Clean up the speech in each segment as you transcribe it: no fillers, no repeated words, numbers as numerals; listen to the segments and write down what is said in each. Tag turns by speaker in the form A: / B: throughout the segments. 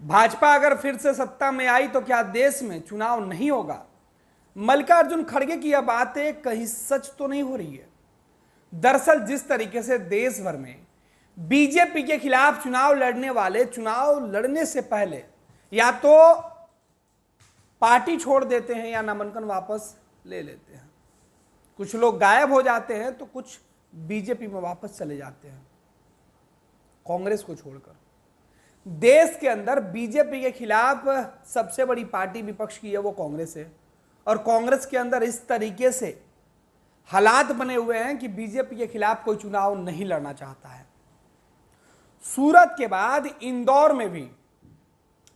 A: भाजपा अगर फिर से सत्ता में आई तो क्या देश में चुनाव नहीं होगा? मल्लिकार्जुन खड़गे की यह बातें कहीं सच तो नहीं हो रही है। दरअसल जिस तरीके से देश भर में बीजेपी के खिलाफ चुनाव लड़ने वाले चुनाव लड़ने से पहले या तो पार्टी छोड़ देते हैं या नामांकन वापस ले लेते हैं। कुछ लोग गायब हो जाते हैं तो कुछ बीजेपी में वापस चले जाते हैं, कांग्रेस को छोड़कर। देश के अंदर बीजेपी के खिलाफ सबसे बड़ी पार्टी विपक्ष की है वो कांग्रेस है, और कांग्रेस के अंदर इस तरीके से हालात बने हुए हैं कि बीजेपी के खिलाफ कोई चुनाव नहीं लड़ना चाहता है। सूरत के बाद इंदौर में भी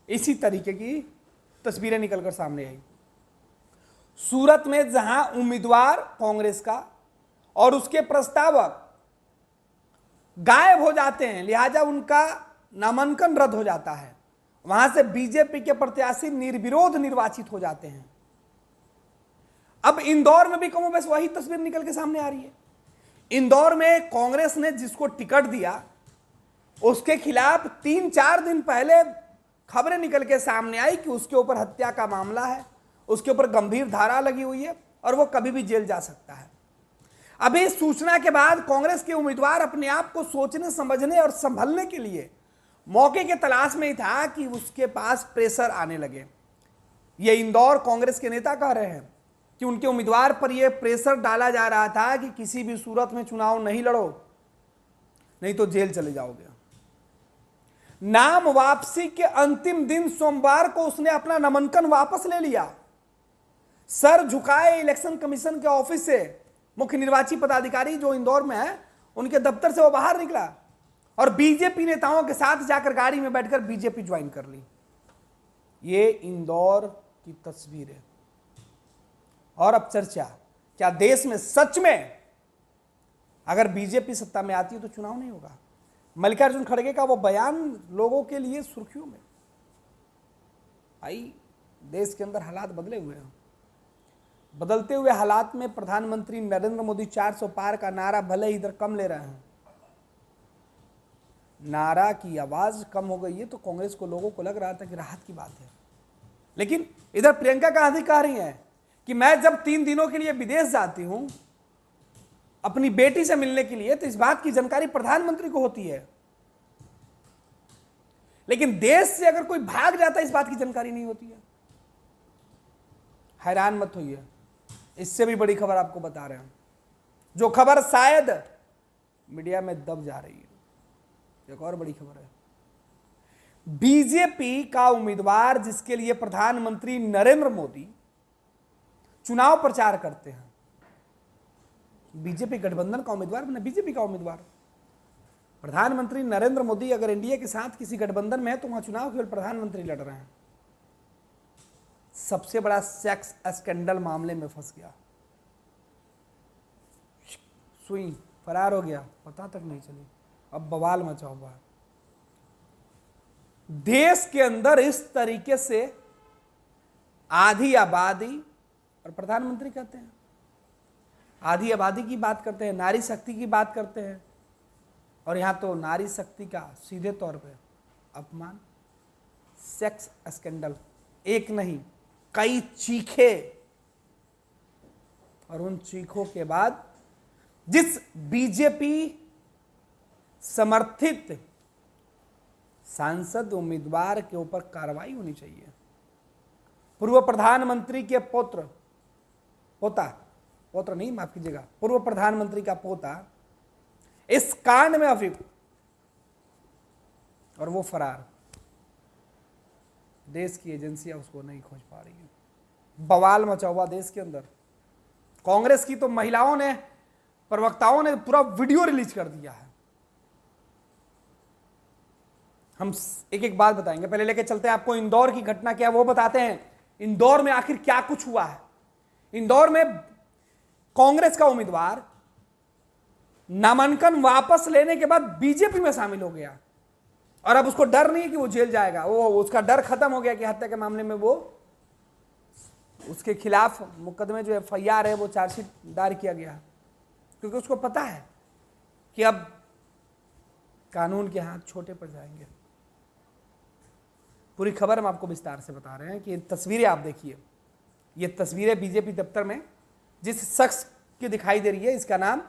A: इसी तरीके की तस्वीरें निकलकर सामने आई। सूरत में जहां उम्मीदवार कांग्रेस का और उसके प्रस्तावक गायब हो जाते हैं, लिहाजा उनका नामांकन रद्द हो जाता है, वहां से बीजेपी के प्रत्याशी निर्विरोध निर्वाचित हो जाते हैं। अब इंदौर में भी कमोबेश वही तस्वीर निकल के सामने आ रही है। इंदौर में कांग्रेस ने जिसको टिकट दिया उसके खिलाफ 3-4 दिन पहले खबरें निकल के सामने आई कि उसके ऊपर हत्या का मामला है, उसके ऊपर गंभीर धारा लगी हुई है और वो कभी भी जेल जा सकता है। अभी सूचना के बाद कांग्रेस के उम्मीदवार अपने आप को सोचने समझने और संभलने के लिए मौके के तलाश में ही था कि उसके पास प्रेशर आने लगे। ये इंदौर कांग्रेस के नेता कह रहे हैं कि उनके उम्मीदवार पर यह प्रेशर डाला जा रहा था कि किसी भी सूरत में चुनाव नहीं लड़ो, नहीं तो जेल चले जाओगे। नाम वापसी के अंतिम दिन सोमवार को उसने अपना नामांकन वापस ले लिया। सर झुकाए इलेक्शन कमीशन के ऑफिस से मुख्य निर्वाची पदाधिकारी जो इंदौर में है, उनके दफ्तर से वो बाहर निकला और बीजेपी नेताओं के साथ जाकर गाड़ी में बैठकर बीजेपी ज्वाइन कर ली। ये इंदौर की तस्वीर है। और अब चर्चा, क्या देश में सच में अगर बीजेपी सत्ता में आती है तो चुनाव नहीं होगा? मल्लिकार्जुन खड़गे का वो बयान लोगों के लिए सुर्खियों में। भाई देश के अंदर हालात बदले हुए हैं। बदलते हुए हालात में प्रधानमंत्री नरेंद्र मोदी 400 पार का नारा भले इधर कम ले रहे हैं, नारा की आवाज कम हो गई है तो कांग्रेस को लोगों को लग रहा था कि राहत की बात है। लेकिन इधर प्रियंका गांधी कह रही है कि मैं जब 3 दिनों के लिए विदेश जाती हूं अपनी बेटी से मिलने के लिए तो इस बात की जानकारी प्रधानमंत्री को होती है, लेकिन देश से अगर कोई भाग जाता है इस बात की जानकारी नहीं होती है। हैरान मत होइए, इससे भी बड़ी खबर आपको बता रहे हैं, जो खबर शायद मीडिया में दब जा रही है। एक और बड़ी खबर है, बीजेपी का उम्मीदवार जिसके लिए प्रधानमंत्री नरेंद्र मोदी चुनाव प्रचार करते हैं, बीजेपी गठबंधन का उम्मीदवार बना, बीजेपी का उम्मीदवार। प्रधानमंत्री नरेंद्र मोदी अगर एनडीए के साथ किसी गठबंधन में है तो वहां चुनाव केवल प्रधानमंत्री लड़ रहे हैं। सबसे बड़ा सेक्स स्कैंडल मामले में फंस गया, सुई फरार हो गया, पता तक नहीं चली, अब बवाल मचा हुआ है। देश के अंदर इस तरीके से आधी आबादी, और प्रधानमंत्री कहते हैं आधी आबादी की बात करते हैं, नारी शक्ति की बात करते हैं, और यहां तो नारी शक्ति का सीधे तौर पे अपमान। सेक्स स्कैंडल, एक नहीं कई चीखे, और उन चीखों के बाद जिस बीजेपी समर्थित सांसद उम्मीदवार के ऊपर कार्रवाई होनी चाहिए। पूर्व प्रधानमंत्री के पोता नहीं, माफ कीजिएगा, पूर्व प्रधानमंत्री का पोता इस कांड में अभियुक्त, और वो फरार। देश की एजेंसियां उसको नहीं खोज पा रही है। बवाल मचा हुआ देश के अंदर। कांग्रेस की तो महिलाओं ने, प्रवक्ताओं ने पूरा वीडियो रिलीज कर दिया है। हम एक एक बात बताएंगे, पहले लेके चलते हैं आपको इंदौर की घटना क्या है वो बताते हैं। इंदौर में आखिर क्या कुछ हुआ है। इंदौर में कांग्रेस का उम्मीदवार नामांकन वापस लेने के बाद बीजेपी में शामिल हो गया, और अब उसको डर नहीं है कि वो जेल जाएगा। वो उसका डर खत्म हो गया कि हत्या के मामले में वो उसके खिलाफ मुकदमे जो एफआईआर है वो चार्जशीट दायर किया गया, क्योंकि उसको पता है कि अब कानून के हाथ छोटे पड़ जाएंगे। पूरी खबर हम आपको विस्तार से बता रहे हैं कि ये तस्वीरें आप देखिए। ये तस्वीरें बीजेपी दफ्तर में जिस शख्स की दिखाई दे रही है, इसका नाम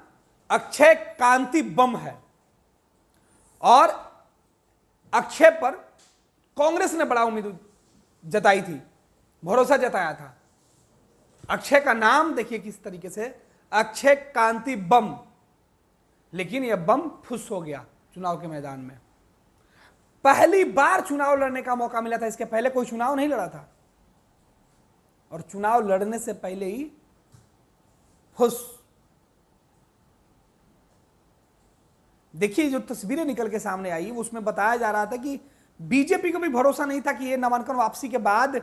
A: अक्षय कांति बम है। और अक्षय पर कांग्रेस ने बड़ा उम्मीद जताई थी, भरोसा जताया था। अक्षय का नाम देखिए किस तरीके से, अक्षय कांति बम। लेकिन यह बम फुस हो गया चुनाव के मैदान में। पहली बार चुनाव लड़ने का मौका मिला था, इसके पहले कोई चुनाव नहीं लड़ा था। और चुनाव लड़ने से पहले ही फुस। देखिए जो तस्वीरें निकल के सामने आई उसमें बताया जा रहा था कि बीजेपी को भी भरोसा नहीं था कि ये नामांकन वापसी के बाद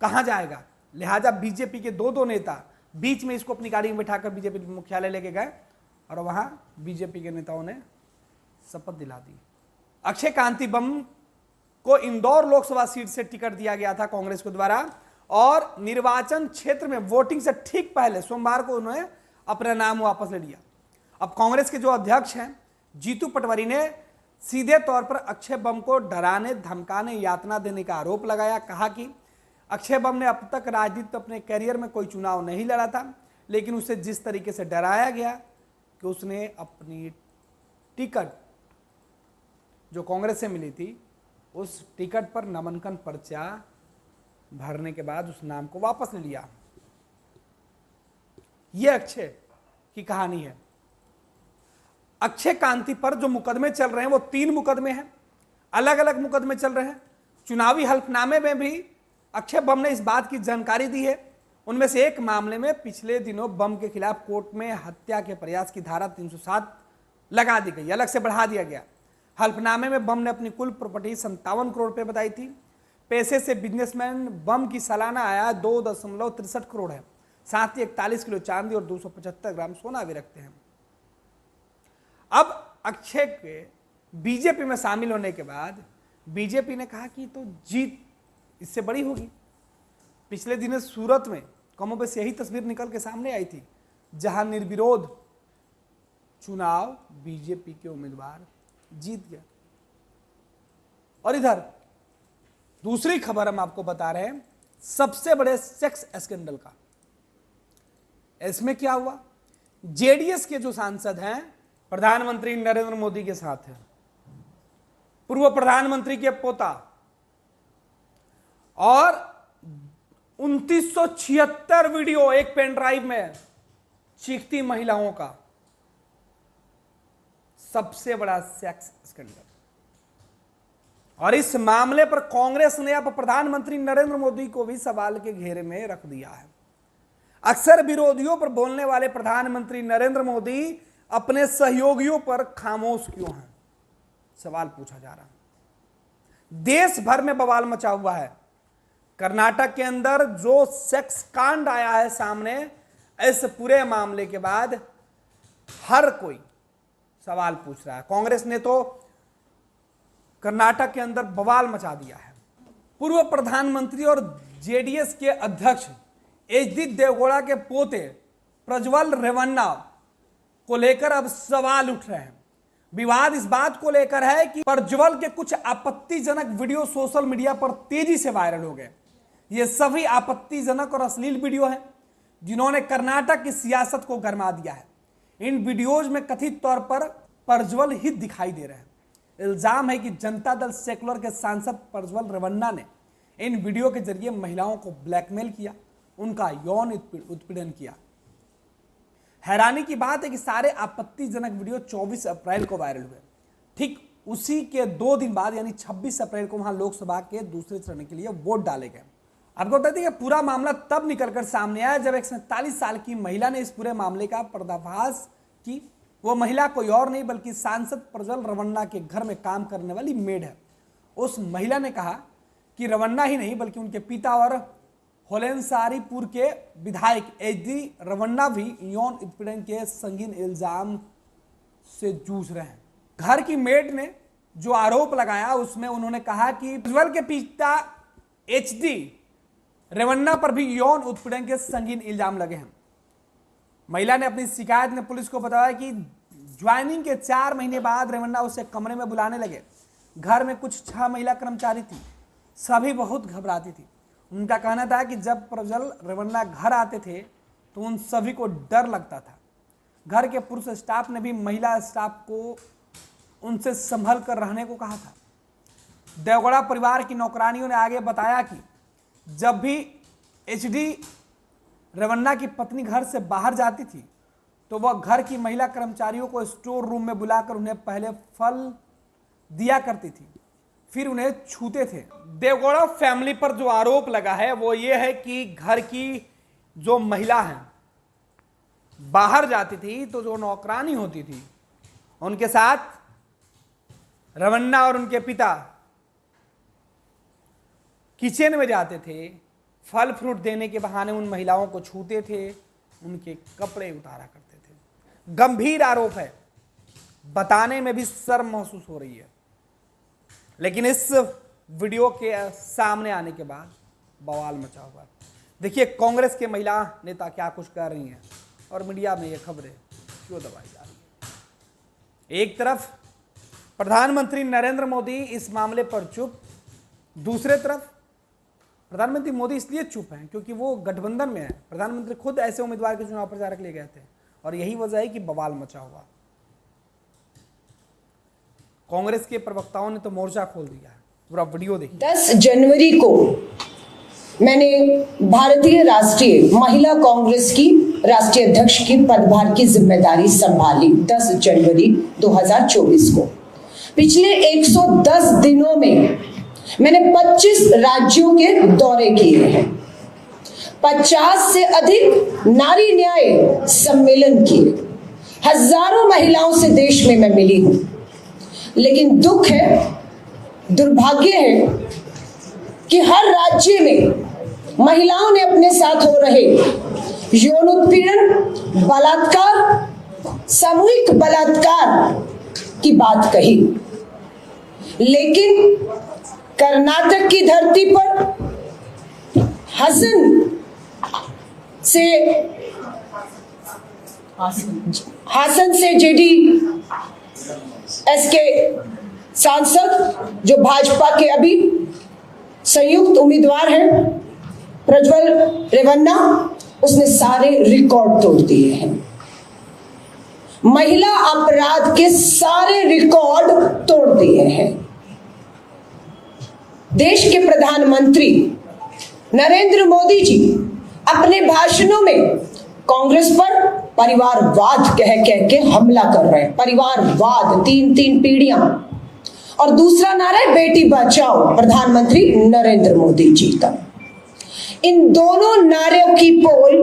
A: कहां जाएगा। लिहाजा बीजेपी के दो नेता बीच में इसको अपनी गाड़ी में बिठाकर बीजेपी मुख्यालय लेके गए और वहां बीजेपी के नेताओं ने शपथ दिला दी। अक्षय कांति बम को इंदौर लोकसभा सीट से टिकट दिया गया था कांग्रेस के द्वारा और निर्वाचन क्षेत्र में वोटिंग से ठीक पहले सोमवार को उन्होंने अपना नाम वापस ले लिया। अब कांग्रेस के जो अध्यक्ष हैं जीतू पटवारी ने सीधे तौर पर अक्षय बम को डराने, धमकाने, यातना देने का आरोप लगाया। कहा कि अक्षय बम ने अब तक राजनीति अपने करियर में कोई चुनाव नहीं लड़ा था, लेकिन उसे जिस तरीके से डराया गया कि उसने अपनी टिकट जो कांग्रेस से मिली थी उस टिकट पर नामांकन पर्चा भरने के बाद उस नाम को वापस ले लिया। यह अक्षय की कहानी है। अक्षय कांति पर जो मुकदमे चल रहे हैं वो 3 मुकदमे हैं, अलग अलग मुकदमे चल रहे हैं। चुनावी हल्फनामे में भी अक्षय बम ने इस बात की जानकारी दी है। उनमें से एक मामले में पिछले दिनों बम के खिलाफ कोर्ट में हत्या के प्रयास की धारा 307 लगा दी गई, अलग से बढ़ा दिया गया। हल्फनामे में बम ने अपनी कुल प्रॉपर्टी 57 करोड़ रुपए बताई थी। पैसे से बिजनेसमैन बम की सालाना आय 2.63 करोड़ है। साथ ही 41 किलो चांदी और 275 ग्राम सोना भी रखते हैं। अब अक्षय के बीजेपी में शामिल होने के बाद बीजेपी ने कहा कि तो जीत इससे बड़ी होगी। पिछले दिनों सूरत में कमोबेश यही तस्वीर निकल के सामने आई थी, जहां निर्विरोध चुनाव बीजेपी के उम्मीदवार जीत गया। और इधर दूसरी खबर हम आपको बता रहे हैं सबसे बड़े सेक्स स्कैंडल का। इसमें क्या हुआ, जेडीएस के जो सांसद हैं प्रधानमंत्री नरेंद्र मोदी के साथ हैं, पूर्व प्रधानमंत्री के पोता, और 2976 वीडियो एक पेन ड्राइव में चीखती महिलाओं का सबसे बड़ा सेक्स स्कैंडल। और इस मामले पर कांग्रेस ने अब प्रधानमंत्री नरेंद्र मोदी को भी सवाल के घेरे में रख दिया है। अक्सर विरोधियों पर बोलने वाले प्रधानमंत्री नरेंद्र मोदी अपने सहयोगियों पर खामोश क्यों हैं, सवाल पूछा जा रहा है। देश भर में बवाल मचा हुआ है। कर्नाटक के अंदर जो सेक्स कांड आया है सामने, इस पूरे मामले के बाद हर कोई सवाल पूछ रहा है। कांग्रेस ने तो कर्नाटक के अंदर बवाल मचा दिया है। पूर्व प्रधानमंत्री और जेडीएस के अध्यक्ष एचडी देवगौड़ा के पोते प्रज्वल रेवन्ना को लेकर अब सवाल उठ रहे हैं। विवाद इस बात को लेकर है कि प्रज्वल के कुछ आपत्तिजनक वीडियो सोशल मीडिया पर तेजी से वायरल हो गए। ये सभी आपत्तिजनक और अश्लील वीडियो हैं जिन्होंने कर्नाटक की सियासत को गरमा दिया है। इन वीडियोज में कथित तौर पर प्रज्वल ही दिखाई दे रहे हैं। इल्जाम है कि जनता दल सेकुलर के सांसद प्रज्वल रेवन्ना ने इन वीडियो के जरिए महिलाओं को ब्लैकमेल किया, उनका यौन उत्पीड़न किया। हैरानी की बात है कि सारे आपत्तिजनक वीडियो 24 अप्रैल को वायरल हुए। ठीक उसी के 2 दिन बाद यानी 26 अप्रैल को वहां लोकसभा के दूसरे चरण के लिए वोट डाले गए। आपको बता दें कि पूरा मामला तब निकलकर सामने आया जब एक 47 साल की महिला ने इस पूरे मामले का पर्दाफाश की। वो महिला कोई और नहीं बल्कि सांसद प्रज्वल रेवन्ना के घर में काम करने वाली मेड है। उस महिला ने कहा कि रेवन्ना ही नहीं बल्कि उनके पिता और होलेनसारीपुर के विधायक एचडी रेवन्ना भी यौन उत्पीड़न के संगीन इल्जाम से जूझ रहे हैं। घर की मेड ने जो आरोप लगाया उसमें उन्होंने कहा कि प्रज्वल के पिता एचडी रेवन्ना पर भी यौन उत्पीड़न के संगीन इल्जाम लगे हैं। महिला ने अपनी शिकायत में पुलिस को बताया कि ज्वाइनिंग के 4 महीने बाद रेवन्ना उसे कमरे में बुलाने लगे। घर में कुछ 6 महिला कर्मचारी थी। सभी बहुत घबराती थी। उनका कहना था कि जब प्रज्वल रेवन्ना घर आते थे तो उन सभी को डर लगता था। घर के पुरुष स्टाफ ने भी महिला स्टाफ को उनसे संभल कर रहने को कहा था। देवगौड़ा परिवार की नौकरानियों ने आगे बताया कि जब भी एचडी रेवन्ना की पत्नी घर से बाहर जाती थी तो वह घर की महिला कर्मचारियों को स्टोर रूम में बुलाकर उन्हें पहले फल दिया करती थी, फिर उन्हें छूते थे। देवगौड़ा फैमिली पर जो आरोप लगा है वो ये है कि घर की जो महिला है बाहर जाती थी तो जो नौकरानी होती थी उनके साथ रेवन्ना और उनके पिता किचन में जाते थे, फल फ्रूट देने के बहाने उन महिलाओं को छूते थे, उनके कपड़े उतारा करते थे। गंभीर आरोप है, बताने में भी शर्म महसूस हो रही है। लेकिन इस वीडियो के सामने आने के बाद बवाल मचा हुआ। देखिए कांग्रेस के महिला नेता क्या कुछ कर रही हैं और मीडिया में ये खबरें क्यों दबाई जा रही है। एक तरफ प्रधानमंत्री नरेंद्र मोदी इस मामले पर चुप, दूसरे तरफ प्रधानमंत्री मोदी इसलिए चुप हैं क्योंकि वो गठबंधन में है। प्रधानमंत्री खुद ऐसे उम्मीदवार के चुनाव प्रचार के लिए गए थे और यही वजह है कि बवाल मचा हुआ। कांग्रेस के प्रवक्ताओं ने तो मोर्चा खोल दिया है। पूरा वीडियो देखिए।
B: 10 जनवरी को मैंने भारतीय राष्ट्रीय महिला कांग्रेस की राष्ट्रीय अध्यक्ष की पदभार की जिम्मेदारी संभाली 10 जनवरी 2024 को। पिछले 110 दिनों में मैंने 25 राज्यों के दौरे किए हैं, 50 से अधिक नारी न्याय सम्मेलन किए, हजारों महिलाओं से देश में मैं मिली हूं। लेकिन दुख है, दुर्भाग्य है कि हर राज्य में महिलाओं ने अपने साथ हो रहे यौन उत्पीड़न, बलात्कार, सामूहिक बलात्कार की बात कही। लेकिन कर्नाटक की धरती पर हासन से जेडीएस के सांसद जो भाजपा के अभी संयुक्त उम्मीदवार हैं प्रज्वल रेवन्ना, उसने सारे रिकॉर्ड तोड़ दिए हैं। महिला अपराध के सारे रिकॉर्ड तोड़ दिए हैं। देश के प्रधानमंत्री नरेंद्र मोदी जी अपने भाषणों में कांग्रेस पर परिवारवाद कह के हमला कर रहे हैं। परिवारवाद, 3 पीढ़ियां, और दूसरा नारा है बेटी बचाओ, प्रधानमंत्री नरेंद्र मोदी जी का। इन दोनों नारों की पोल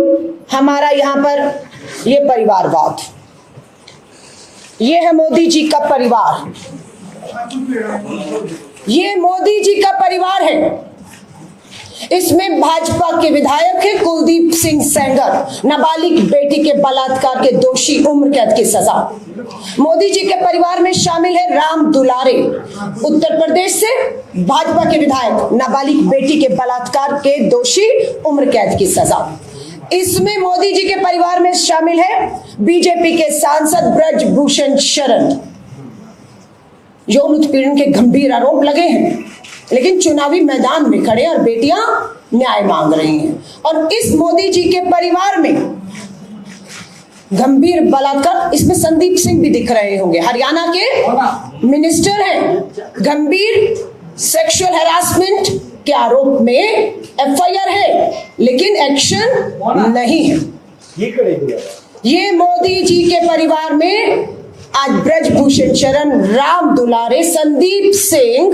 B: हमारा यहां पर ये परिवारवाद, ये है मोदी जी का परिवार, ये मोदी जी का परिवार है। इसमें भाजपा के विधायक है कुलदीप सिंह सेंगर, नाबालिग बेटी के बलात्कार के दोषी, उम्र कैद की सजा। मोदी जी के परिवार में शामिल है राम दुलारे, उत्तर प्रदेश से भाजपा के विधायक, नाबालिग बेटी के बलात्कार के दोषी, उम्र कैद की सजा। इसमें मोदी जी के परिवार में शामिल है बीजेपी के सांसद ब्रजभूषण शरण, यौन उत्पीड़न के गंभीर आरोप लगे हैं, लेकिन चुनावी मैदान में खड़े और बेटियां न्याय मांग रही हैं। और इस मोदी जी के परिवार में गंभीर बलात्कार, इसमें संदीप सिंह भी दिख रहे होंगे, हरियाणा के मिनिस्टर हैं। गंभीर सेक्सुअल हैरासमेंट के आरोप में एफआईआर है, लेकिन एक्शन नहीं है। ये मोदी जी के परिवार में आज ब्रजभूषण शरण, राम दुलारे, संदीप सिंह,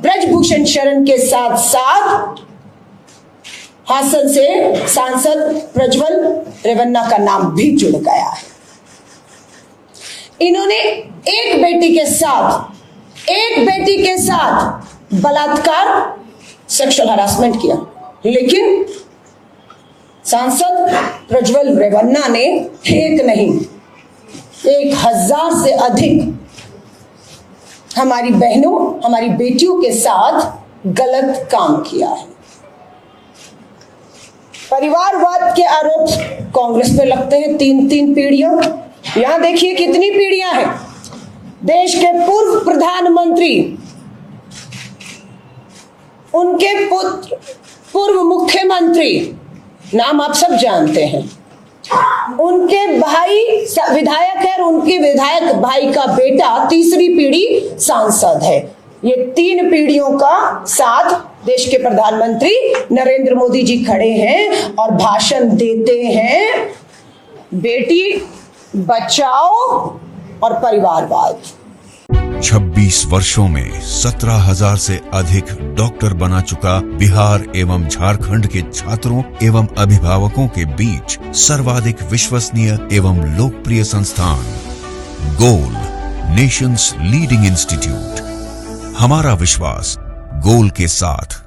B: ब्रजभूषण शरण के साथ साथ हासन से सांसद प्रज्वल रेवन्ना का नाम भी जुड़ गया है। इन्होंने एक बेटी के साथ बलात्कार, सेक्सुअल हरासमेंट किया, लेकिन सांसद प्रज्वल रेवन्ना ने एक नहीं 1000 से अधिक हमारी बहनों, हमारी बेटियों के साथ गलत काम किया है। परिवारवाद के आरोप कांग्रेस पे लगते हैं, 3 पीढ़ियां। यहां देखिए कितनी पीढ़ियां हैं। देश के पूर्व प्रधानमंत्री उनके पुत्र पूर्व मुख्यमंत्री, नाम आप सब जानते हैं, उनके भाई विधायक है और उनके विधायक भाई का बेटा तीसरी पीढ़ी सांसद है। ये 3 पीढ़ियों का साथ देश के प्रधानमंत्री नरेंद्र मोदी जी खड़े हैं और भाषण देते हैं, बेटी बचाओ और परिवारवाद।
C: 26 वर्षों में 17,000 से अधिक डॉक्टर बना चुका बिहार एवं झारखंड के छात्रों एवं अभिभावकों के बीच सर्वाधिक विश्वसनीय एवं लोकप्रिय संस्थान गोल, नेशंस लीडिंग इंस्टीट्यूट। हमारा विश्वास गोल के साथ।